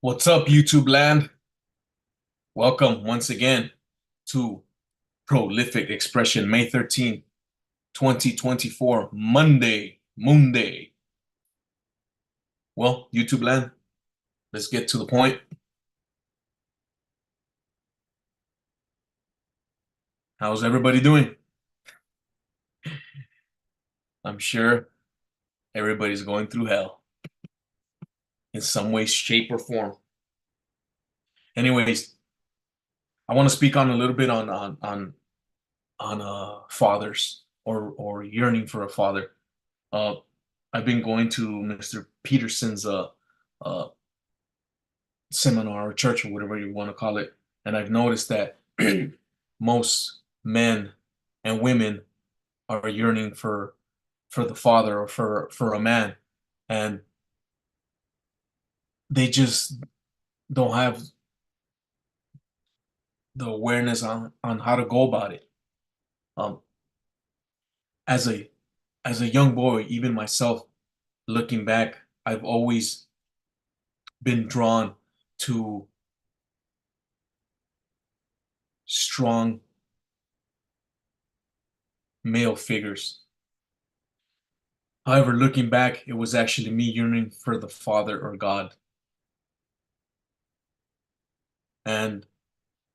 What's up, YouTube land? Welcome once again to Prolific Expression, May 13th, 2024, Monday, Moon Day. Well, YouTube land, let's get to the point. How's everybody doing? I'm sure everybody's going through hell in some way, shape, or form. Anyways, I want to speak on a little bit on fathers or yearning for a father. Uh, I've been going to Mr. Peterson's uh seminar or church or whatever you want to call it, and I've noticed that most men and women are yearning for the father or for a man, and they just don't have the awareness on how to go about it. Um, as a young boy, even myself, looking back, I've always been drawn to strong male figures. However, looking back, it was actually me yearning for the Father or God. And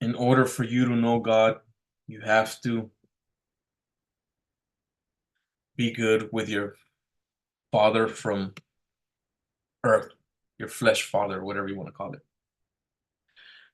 in order for you to know God, you have to be good with your father from earth, your flesh father, whatever you want to call it.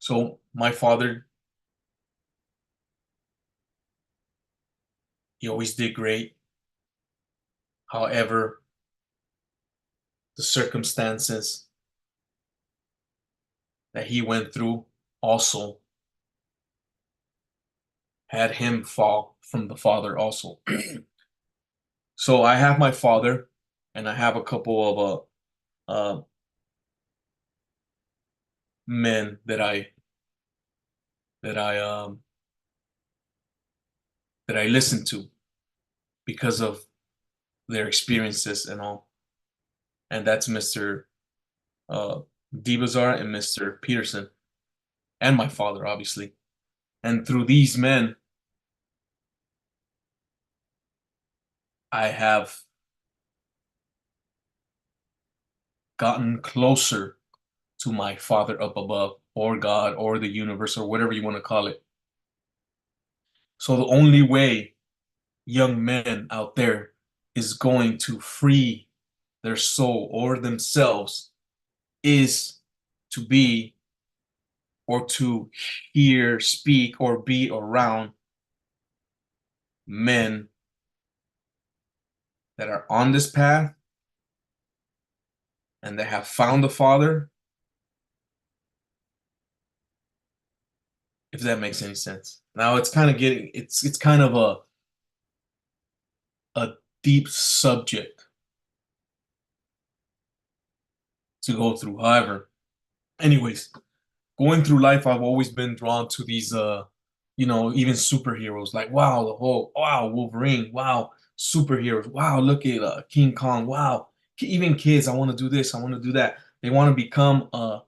So my father, he always did great. However, the circumstances that he went through also had him fall from the father also. So I have my father, and I have a couple of men that I um that I listen to because of their experiences and all. And that's Mr. Uh, Dibazar and Mr. Peterson, and my father, obviously. And through these men, I have gotten closer to my father up above, or God, or the universe, or whatever you want to call it. So the only way young men out there is going to free their soul or themselves is to be or to hear, speak, or be around men that are on this path and that have found the Father, if that makes any sense. Now it's kind of getting it's kind of a deep subject to go through. However, anyways, going through life, I've always been drawn to these even superheroes. Like, wow, the whole wow, Wolverine, wow, superheroes, wow, look at King Kong, wow. Even kids, I want to do this, I want to do that. They want to become a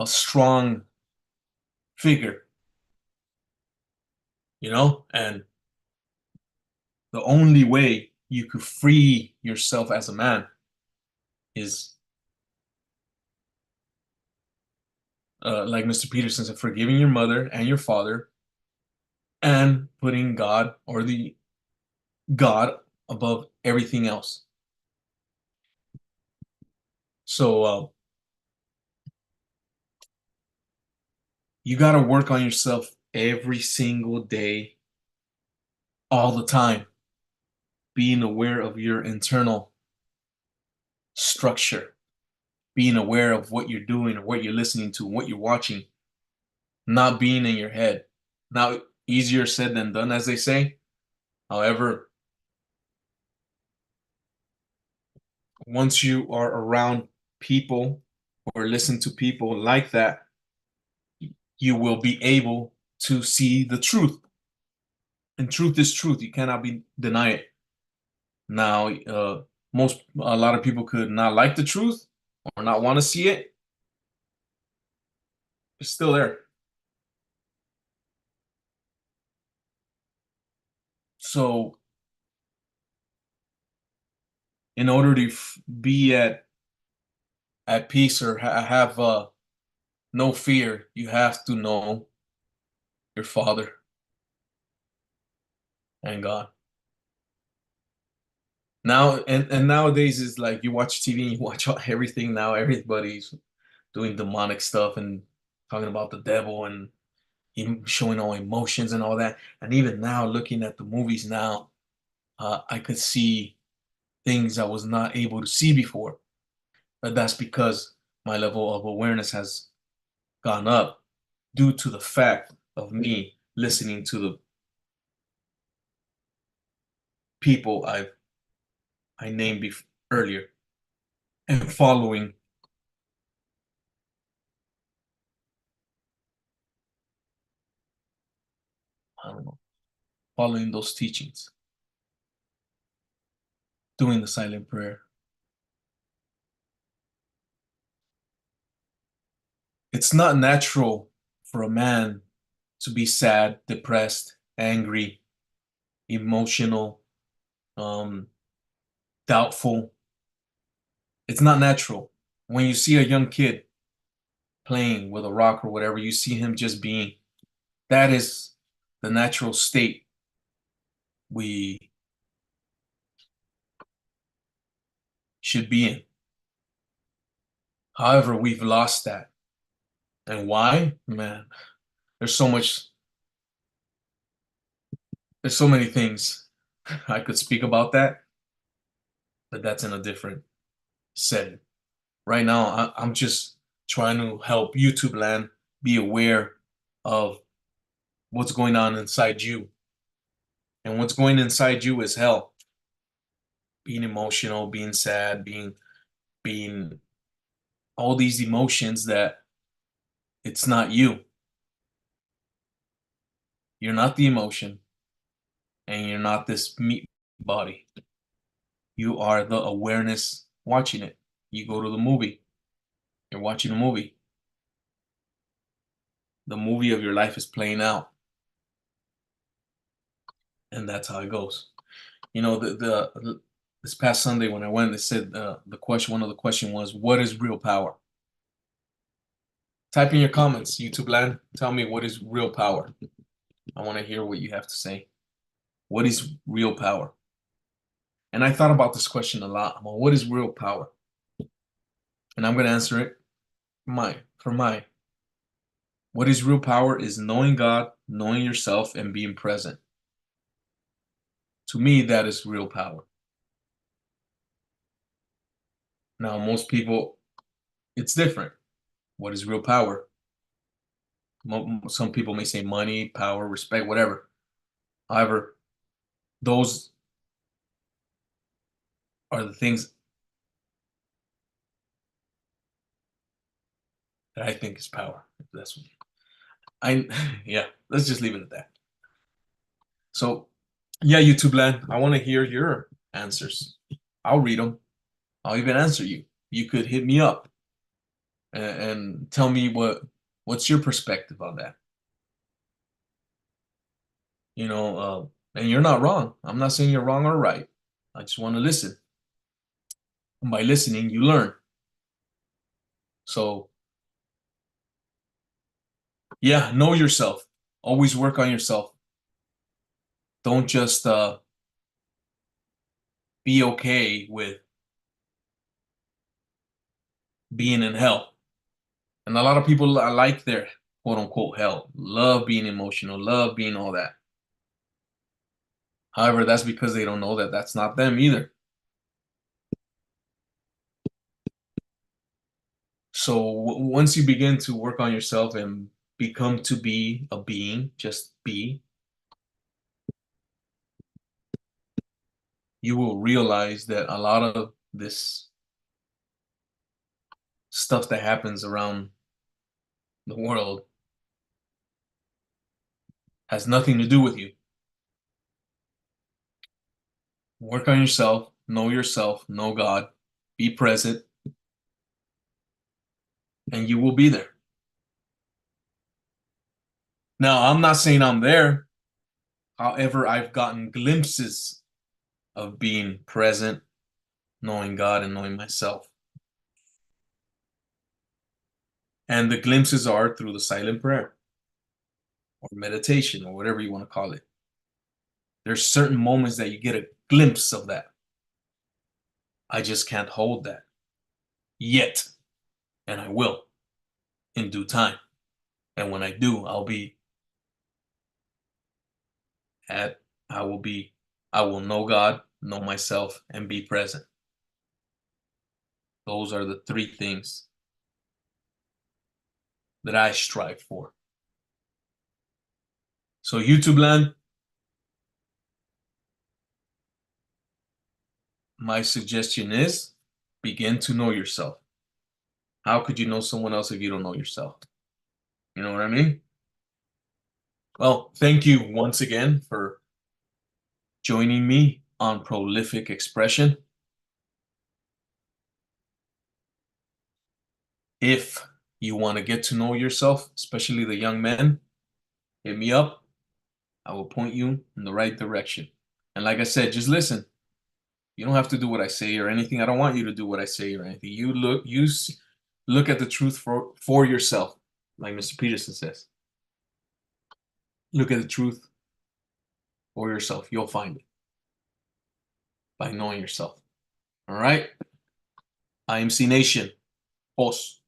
strong figure, and the only way you could free yourself as a man is like Mr. Peterson said, forgiving your mother and your father and putting God or the God above everything else. So you got to work on yourself every single day, all the time, being aware of your internal structure, being aware of what you're doing or what you're listening to, what you're watching, not being in your head. Now, easier said than done, as they say. However, once you are around people or listen to people like that, you will be able to see the truth. And truth is truth. You cannot be deny it. Now, a lot of people could not like the truth or not want to see it. It's still there. So in order to be at peace or have no fear, you have to know your Father and God. Now and nowadays is like you watch TV and you watch everything now. Everybody's doing demonic stuff and talking about the devil and showing all emotions and all that. And even now, looking at the movies now, I could see things I was not able to see before. But that's because my level of awareness has gone up due to the fact of me listening to the people I named earlier and following, I don't know, following those teachings, doing the silent prayer. It's not natural for a man to be sad, depressed, angry, emotional, um, doubtful. It's not natural. When you see a young kid playing with a rock or whatever, you see him just being. That is the natural state we should be in. However, we've lost that. And why? Man, there's so much, there's so many things I could speak about that, but that's in a different setting. Right now, I'm just trying to help YouTube land be aware of what's going on inside you. And what's going inside you is hell. Being emotional, being sad, being all these emotions that it's not you. You're not the emotion, and you're not this meat body. You are the awareness watching it. You go to the movie, you're watching a movie. The movie of your life is playing out, and that's how it goes. You know, the this past Sunday when I went, they said the question. One of the question was, "What is real power?" Type in your comments, YouTube land. Tell me what is real power. I want to hear what you have to say. What is real power? And I thought about this question a lot. Well, what is real power? And I'm going to answer it for mine. What is real power is knowing God, knowing yourself, and being present. To me, that is real power. Now, most people, it's different. What is real power? Some people may say money, power, respect, whatever. However, those are the things that I think is power. That's what I, yeah, let's just leave it at that. So, yeah, YouTube land, I want to hear your answers. I'll read them. I'll even answer you. You could hit me up and tell me what's your perspective on that. You know, and you're not wrong. I'm not saying you're wrong or right. I just want to listen. And by listening, you learn. So, yeah, know yourself. Always work on yourself. Don't just be okay with being in hell. And a lot of people like their quote unquote hell, love being emotional, love being all that. However, that's because they don't know that that's not them either. So once you begin to work on yourself and become to be a being, just be, you will realize that a lot of this stuff that happens around the world has nothing to do with you. Work on yourself, know God, be present, and you will be there. Now, I'm not saying I'm there. However, I've gotten glimpses of being present, knowing God and knowing myself. And the glimpses are through the silent prayer or meditation or whatever you want to call it. There's certain moments that you get a glimpse of that. I just can't hold that yet. And I will in due time. And when I do, at, I will be, I will know God, know myself, and be present. Those are the three things that I strive for. So YouTube land, my suggestion is begin to know yourself. How could you know someone else if you don't know yourself? You know what I mean? Well, thank you once again for joining me on Prolific Expression. If you want to get to know yourself, especially the young men, hit me up. I will point you in the right direction. And like I said, just listen. You don't have to do what I say or anything. I don't want you to do what I say or anything. Look at the truth for yourself, like Mr. Peterson says. Look at the truth for yourself. You'll find it by knowing yourself. All right? IMC Nation. Os.